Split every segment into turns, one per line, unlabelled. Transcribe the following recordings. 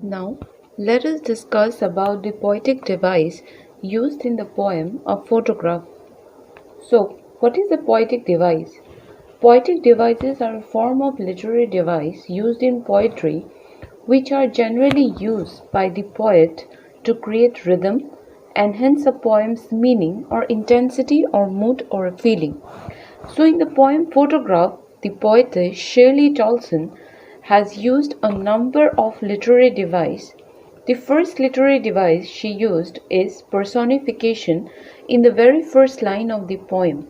Now, let us discuss about the poetic device used in the poem A Photograph. So, what is a poetic device? Poetic devices are a form of literary device used in poetry which are generally used by the poet to create rhythm, enhance a poem's meaning or intensity or mood or a feeling. So, in the poem Photograph, the poetess Shirley Toulson has used a number of literary devices. The first literary device she used is personification in the very first line of the poem.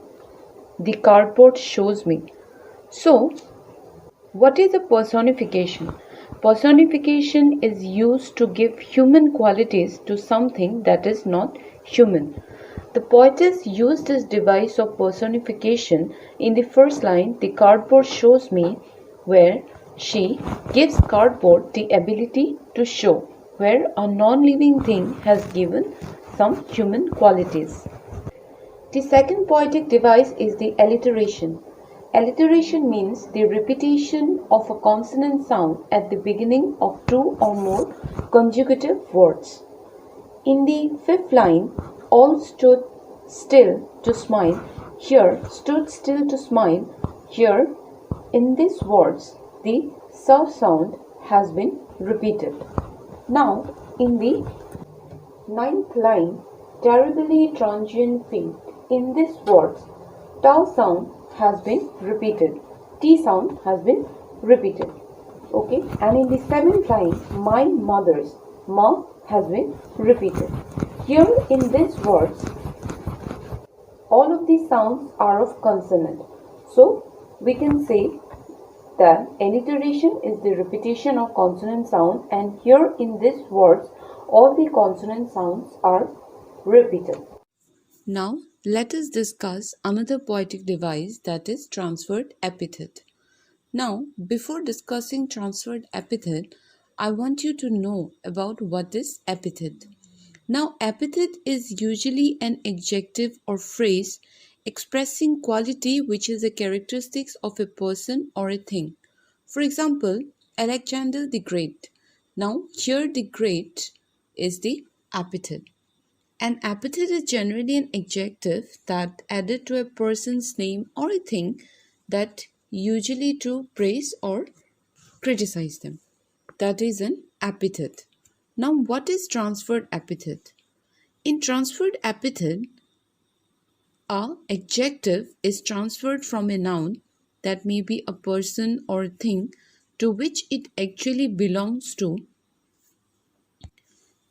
The cardboard shows me. So, what is a personification? Personification is used to give human qualities to something that is not human. The poetess used this device of personification in the first line, the cardboard shows me, where she gives cardboard the ability to show, where a non-living thing has given some human qualities. The second poetic device is the alliteration. Alliteration means the repetition of a consonant sound at the beginning of two or more consecutive words. In the fifth line, all stood still to smile. Here, stood still to smile. Here, in these words, the s sound has been repeated. Now, in the ninth line, terribly transient fate. In these words, tau sound has been repeated. T sound has been repeated. Okay, and in the seventh line, my mother's ma has been repeated. Here in these words, all of these sounds are of consonant. So we can say that alliteration is the repetition of consonant sound, and here in these words, all the consonant sounds are repeated. Now, let us discuss another poetic device, that is transferred epithet. Now, before discussing transferred epithet, I want you to know about what is epithet. Now, epithet is usually an adjective or phrase expressing quality which is a characteristics of a person or a thing. For example, Alexander the Great. Now, here the great is the epithet. An epithet is generally an adjective that added to a person's name or a thing that usually to praise or criticize them. That is an epithet. Now, what is transferred epithet? In transferred epithet, a adjective is transferred from a noun, that may be a person or thing to which it actually belongs to,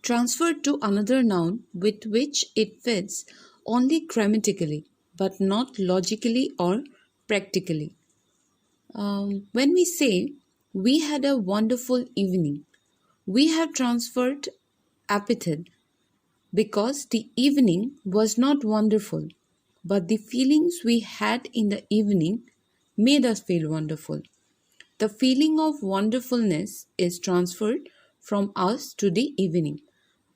transferred to another noun with which it fits only grammatically but not logically or practically. When we say we had a wonderful evening, we have transferred epithet because the evening was not wonderful, but the feelings we had in the evening made us feel wonderful. The feeling of wonderfulness is transferred from us to the evening.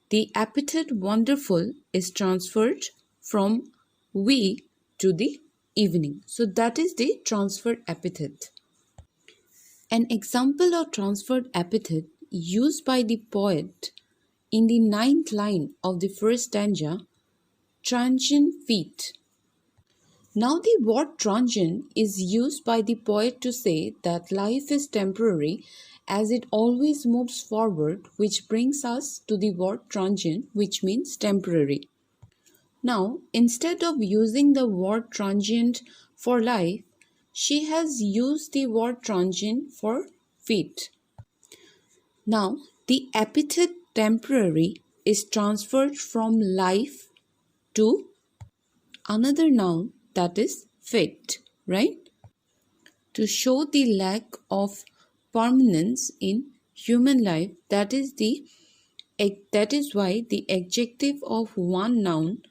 The epithet wonderful is transferred from we to the evening. So that is the transferred epithet. An example of transferred epithet used by the poet in the ninth line of the first stanza, transient feet. Now the word transient is used by the poet to say that life is temporary as it always moves forward, which brings us to the word transient, which means temporary. Now, instead of using the word transient for life, she has used the word transient for feet. Now, the epithet temporary is transferred from life to another noun, that is fit, right? To show the lack of permanence in human life, that is why the adjective of one noun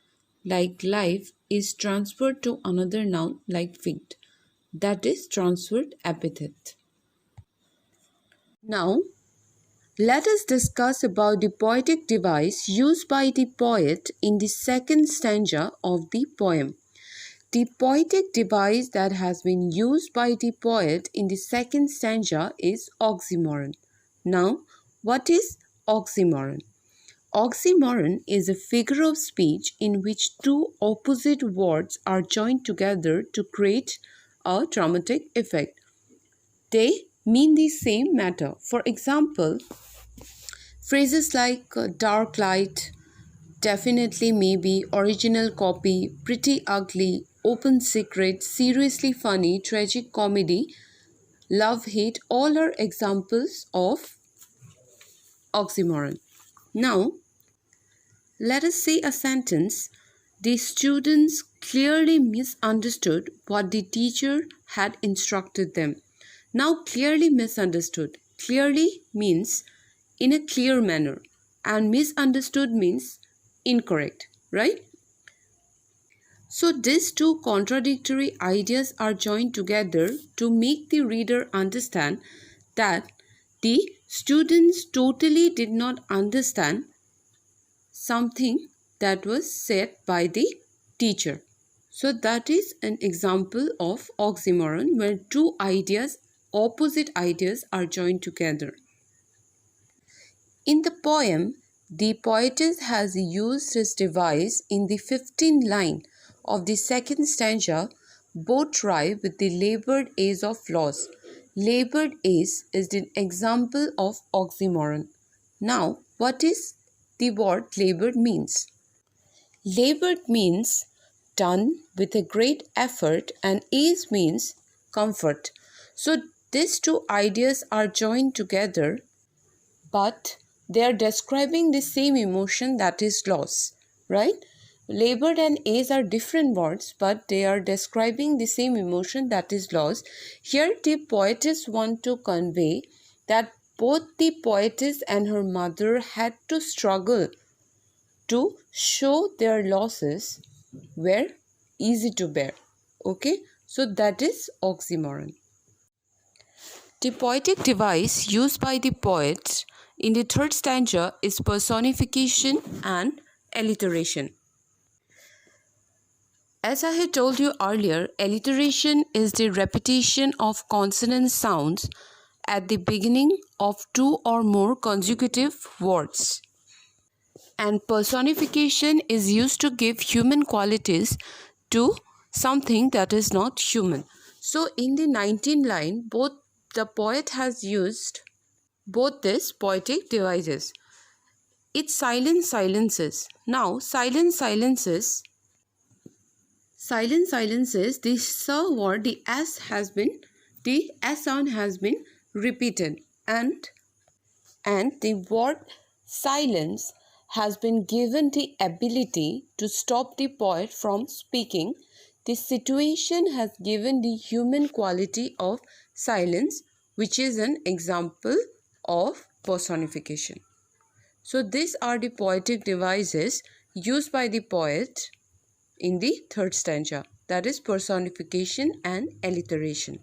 like life is transferred to another noun like fit. That is transferred epithet. Now, let us discuss about the poetic device used by the poet in the second stanza of the poem. The poetic device that has been used by the poet in the second stanza is oxymoron. Now, What is oxymoron? Oxymoron is a figure of speech in which two opposite words are joined together to create a dramatic effect. They mean the same matter. For example, phrases like dark light, definitely, maybe, original copy, pretty ugly, open secret, seriously funny, tragic comedy, love hate, all are examples of oxymoron. Now, let us say a sentence. The students clearly misunderstood what the teacher had instructed them. Now, clearly misunderstood. Clearly means in a clear manner, and misunderstood means incorrect, right? So, these two contradictory ideas are joined together to make the reader understand that the students totally did not understand something that was said by the teacher. So, that is an example of oxymoron where two ideas, opposite ideas, are joined together. In the poem, the poetess has used this device in the 15th line of the second stanza, both rhyme with the labored ace of loss. Labored ace is the example of oxymoron. Now, what is the word labored means? Labored means done with a great effort and ace means comfort. So, these two ideas are joined together, but they are describing the same emotion, that is loss, right? Labored and ace are different words, but they are describing the same emotion, that is loss. Here the poetess want to convey that both the poetess and her mother had to struggle to show their losses were easy to bear. Okay, so that is oxymoron. The poetic device used by the poet in the third stanza is personification and alliteration. As I had told you earlier, alliteration is the repetition of consonant sounds at the beginning of two or more consecutive words. And personification is used to give human qualities to something that is not human. So in the 19th line, both the poet has used both these poetic devices. It silences. Now silence silences the s word, the s sound has been repeated, and the word silence has been given the ability to stop the poet from speaking. The situation has given the human quality of silence, which is an example of personification. So these are the poetic devices used by the poet in the third stanza, that is personification and alliteration.